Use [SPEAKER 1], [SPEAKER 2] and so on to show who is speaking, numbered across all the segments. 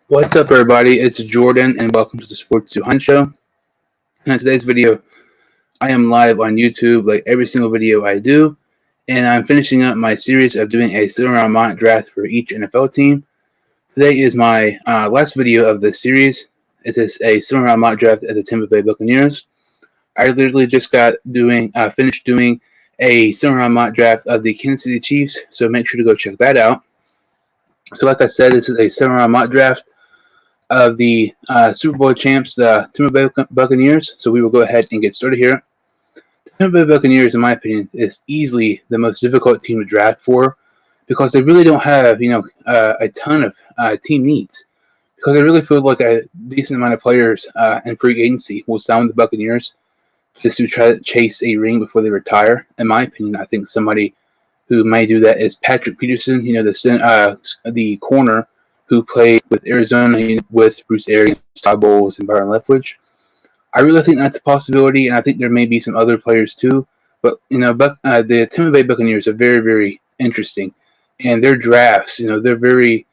[SPEAKER 1] What's up, everybody? It's Jordan, and welcome to the Sports 200 Show. And in today's video, I am live on YouTube like every single video I do, and I'm finishing up my series of doing a 7-round mock draft for each NFL team. Today is my last video of this series. It is a 7-round mock draft at the Tampa Bay Buccaneers. I literally just finished doing a 7-round mock draft of the Kansas City Chiefs, so make sure to go check that out. So like I said, this is a 7-round mock draft of the Super Bowl champs, the Tampa Bay Buccaneers. So we will go ahead and get started here. The Tampa Bay Buccaneers, in my opinion, is easily the most difficult team to draft for because they really don't have, a ton of team needs. Because I really feel like a decent amount of players in free agency will sign with the Buccaneers just to try to chase a ring before they retire. In my opinion, I think somebody who may do that is Patrick Peterson, the corner who played with Arizona with Bruce Arians, Todd Bowles, and Byron Leftwich. I really think that's a possibility, and I think there may be some other players too. But the Tampa Bay Buccaneers are very, very interesting, and their drafts, they're very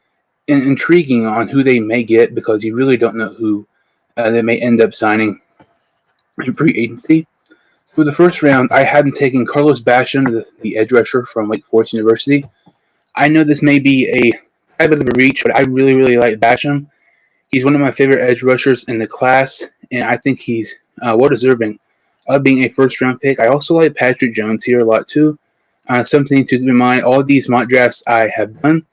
[SPEAKER 1] intriguing on who they may get because you really don't know who they may end up signing in free agency. So the first round, I had them taking Carlos Basham, the edge rusher from Wake Forest University. I know this may be a bit of a reach, but I really, really like Basham. He's one of my favorite edge rushers in the class, and I think he's well-deserving of being a first-round pick. I also like Patrick Jones here a lot, too. Something to keep in mind, all these mock drafts I have done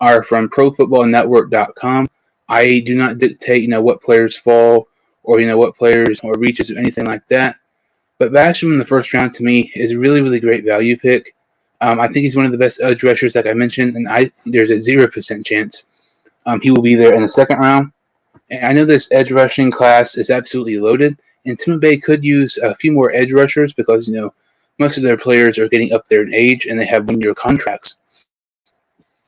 [SPEAKER 1] are from ProFootballNetwork.com. I do not dictate, what players fall or, what players or reaches or anything like that. But Basham in the first round, to me, is a really, really great value pick. I think he's one of the best edge rushers, like I mentioned, and I think there's a 0% chance he will be there in the second round. And I know this edge rushing class is absolutely loaded, and Tampa Bay could use a few more edge rushers because, most of their players are getting up there in age and they have 1-year contracts.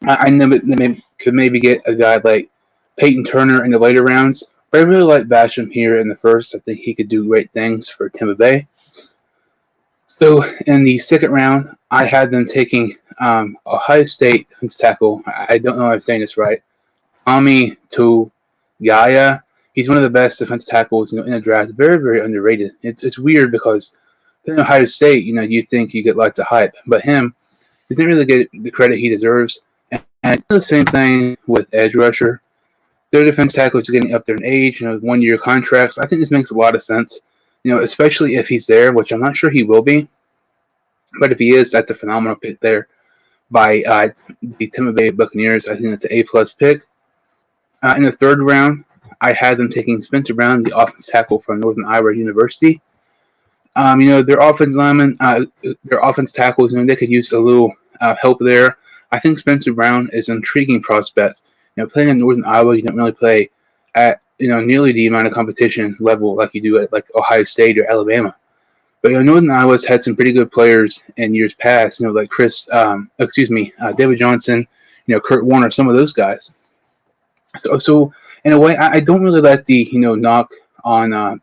[SPEAKER 1] I know that they could maybe get a guy like Peyton Turner in the later rounds, but I really like Basham here in the first. I think he could do great things for Tampa Bay. So in the second round, I had them taking Ohio State defense tackle. I don't know if I'm saying this right. Tommy Togiai. He's one of the best defense tackles in the draft. Very, very underrated. It's weird because in Ohio State, you think you get lots of hype, but him, he doesn't really get the credit he deserves. And the same thing with edge rusher. Their defense tackles are getting up there in age. 1-year contracts. I think this makes a lot of sense. Especially if he's there, which I'm not sure he will be. But if he is, that's a phenomenal pick there by the Tampa Bay Buccaneers. I think that's an A-plus pick. In the third round, I had them taking Spencer Brown, the offense tackle from Northern Iowa University. Their offense linemen, their offense tackles, they could use a little help there. I think Spencer Brown is an intriguing prospect. Playing in Northern Iowa, you don't really play at nearly the amount of competition level like you do at like Ohio State or Alabama. But Northern Iowa's had some pretty good players in years past. Like David Johnson, Kurt Warner, some of those guys. So in a way, I don't really like the knock on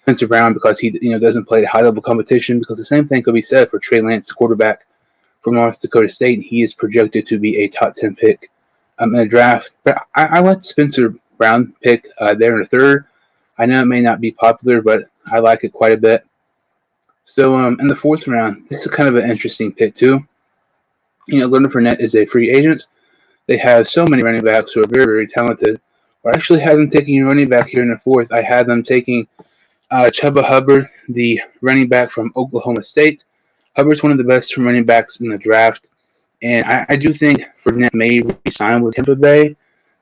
[SPEAKER 1] Spencer Brown because he doesn't play high level competition. Because the same thing could be said for Trey Lance, quarterback from North Dakota State. He is projected to be a top 10 pick in the draft. But I like Spencer Brown pick there in the third. I know it may not be popular, but I like it quite a bit. So in the fourth round, it's kind of an interesting pick too. Leonard Fournette is a free agent. They have so many running backs who are very, very talented. I actually had them taking a running back here in the fourth. I had them taking Chubba Hubbard, the running back from Oklahoma State. Hubbard's one of the best running backs in the draft. And I do think Fournette may re-sign with Tampa Bay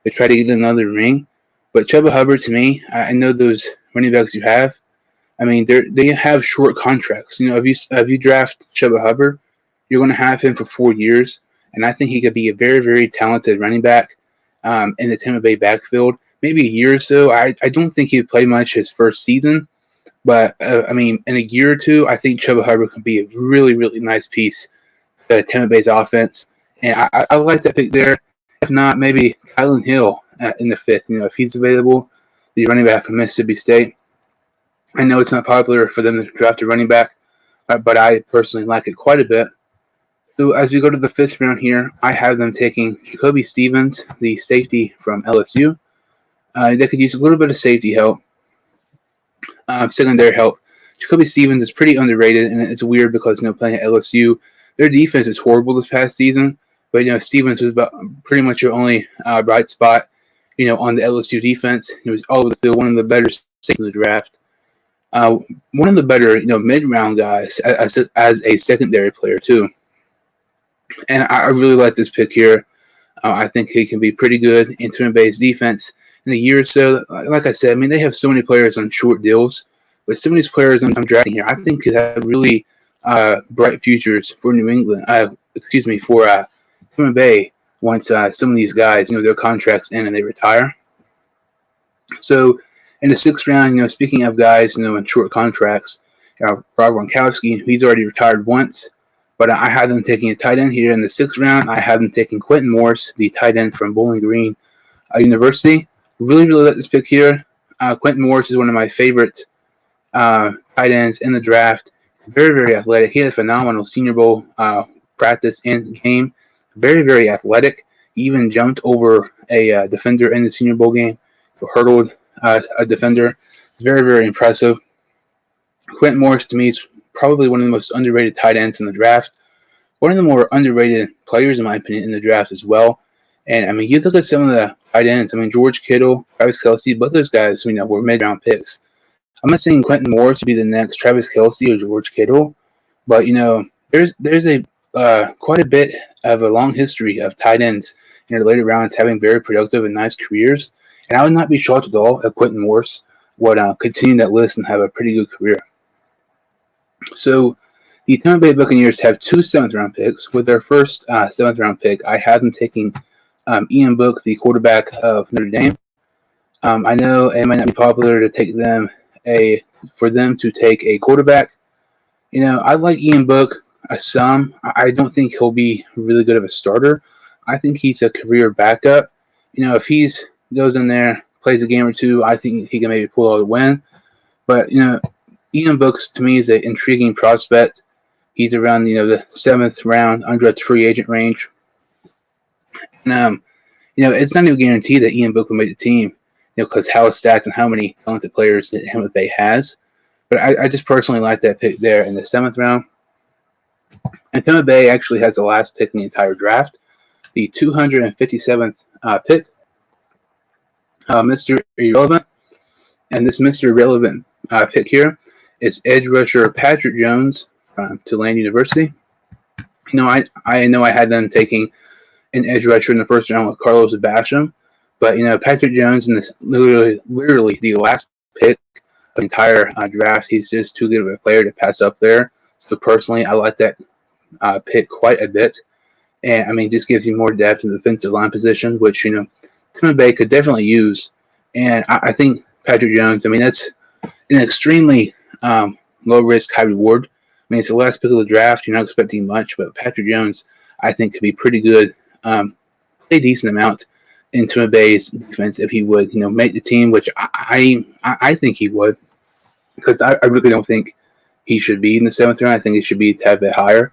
[SPEAKER 1] to try to get another ring. But Chubba Hubbard, to me, I know those running backs you have. I mean, they have short contracts. If you draft Chubba Hubbard, you're going to have him for 4 years. And I think he could be a very, very talented running back in the Tampa Bay backfield. Maybe a year or so. I don't think he would play much his first season. But, in a year or two, I think Chubba Hubbard could be a really, really nice piece to Tampa Bay's offense. And I like that pick there. If not, maybe Kylan Hill in the fifth. If he's available, the running back from Mississippi State. I know it's not popular for them to draft a running back, but I personally like it quite a bit. So as we go to the fifth round here, I have them taking Jacoby Stevens, the safety from LSU. They could use a little bit of safety help, secondary help. Jacoby Stevens is pretty underrated, and it's weird because playing at LSU, their defense is horrible this past season. But Stevens was about pretty much your only bright spot, on the LSU defense. He was all over the field, one of the better safeties in the draft. One of the better, mid-round guys as a secondary player too. And I really like this pick here. I think he can be pretty good in Tampa Bay's defense in a year or so. Like I said, they have so many players on short deals, but some of these players I'm drafting here, I think could have really bright futures for New England. For Tampa Bay once some of these guys, their contracts end and they retire. So in the 6th round, speaking of guys, in short contracts, Rob Gronkowski, he's already retired once. But I had them taking a tight end here in the 6th round. I had them taking Quintin Morris, the tight end from Bowling Green University. Really, really like this pick here. Quintin Morris is one of my favorite tight ends in the draft. Very, very athletic. He had a phenomenal Senior Bowl practice and game. Very, very athletic. He even jumped over a defender in the Senior Bowl game. Hurdled a defender. It's very, very impressive. Quintin Morris, to me, is probably one of the most underrated tight ends in the draft. One of the more underrated players, in my opinion, in the draft as well. And, you look at some of the tight ends. George Kittle, Travis Kelce, both those guys, were mid-round picks. I'm not saying Quintin Morris would be the next Travis Kelce or George Kittle, but, there's a quite a bit of a long history of tight ends in the later rounds having very productive and nice careers. And I would not be shocked at all if Quintin Morris would continue that list and have a pretty good career. So the Tampa Bay Buccaneers have 2 7th-round picks. With their first 7th-round pick, I had them taking Ian Book, the quarterback of Notre Dame. I know it might not be popular to take for them to take a quarterback. I like Ian Book some. I don't think he'll be really good of a starter. I think he's a career backup. If he goes in there, plays a game or two, I think he can maybe pull out a win. But Ian Book to me is an intriguing prospect. He's around the 7th round, under the free agent range. And it's not even guaranteed that Ian Book will make the team, because how it's stacked and how many talented players that Tampa Bay has. But I just personally like that pick there in the 7th round. And Tampa Bay actually has the last pick in the entire draft, the 257th pick. Mr. Irrelevant. And this Mr. Irrelevant pick here is edge rusher Patrick Jones from Tulane University. I know I had them taking an edge rusher in the 1st round with Carlos Basham, but Patrick Jones in this literally the last pick of the entire draft. He's just too good of a player to pass up there. So personally, I like that pick quite a bit, and just gives you more depth in the defensive line position, which Tampa Bay could definitely use. And I think Patrick Jones, that's an extremely low risk, high reward. It's the last pick of the draft. You're not expecting much, but Patrick Jones, I think, could be pretty good. Play a decent amount in Tampa Bay's defense if he would, make the team, which I think he would, because I really don't think he should be in the 7th round. I think he should be a tad bit higher.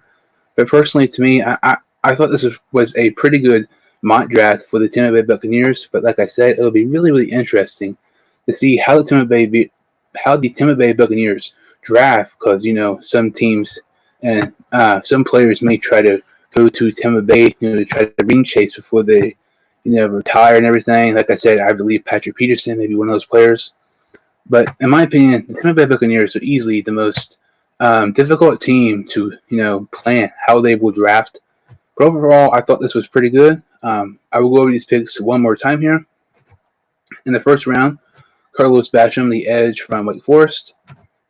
[SPEAKER 1] But personally, to me, I thought this was a pretty good mock draft for the Tampa Bay Buccaneers. But like I said, it'll be really, really interesting to see how the Tampa Bay Buccaneers draft, because some teams and some players may try to go to Tampa Bay, to try to ring chase before they, retire and everything. Like I said, I believe Patrick Peterson may be one of those players. But in my opinion, the Tampa Bay Buccaneers are easily the most difficult team to, plan how they will draft. But overall, I thought this was pretty good. I will go over these picks one more time here. In the 1st round, Carlos Basham, the edge from Wake Forest.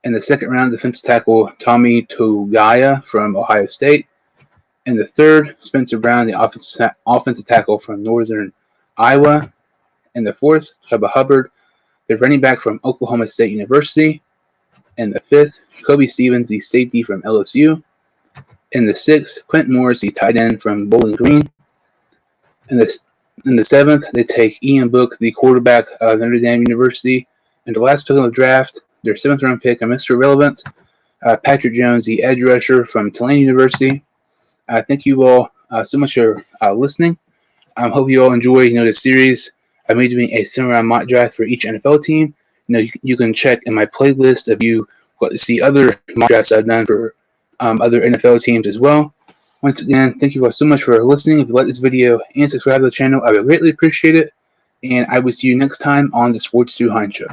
[SPEAKER 1] In the 2nd round, defensive tackle Tommy Togiai from Ohio State. In the 3rd, Spencer Brown, the offensive tackle from Northern Iowa. In the 4th, Chubba Hubbard, the running back from Oklahoma State University. In the 5th, Jacoby Stevens, the safety from LSU. In the 6th, Quintin Morris, the tight end from Bowling Green. In the 7th, they take Ian Book, the quarterback of Notre Dame University. And the last pick of the draft, their 7th round pick, Mr. Irrelevant, Patrick Jones, the edge rusher from Tulane University. Thank you all so much for listening. I hope you all enjoy this series. I'm doing a similar mock draft for each NFL team. You can check in my playlist if you want to see other mock drafts I've done for other NFL teams as well. Once again, thank you all so much for listening. If you like this video and subscribe to the channel, I would greatly appreciate it. And I will see you next time on the Sports 2 Show.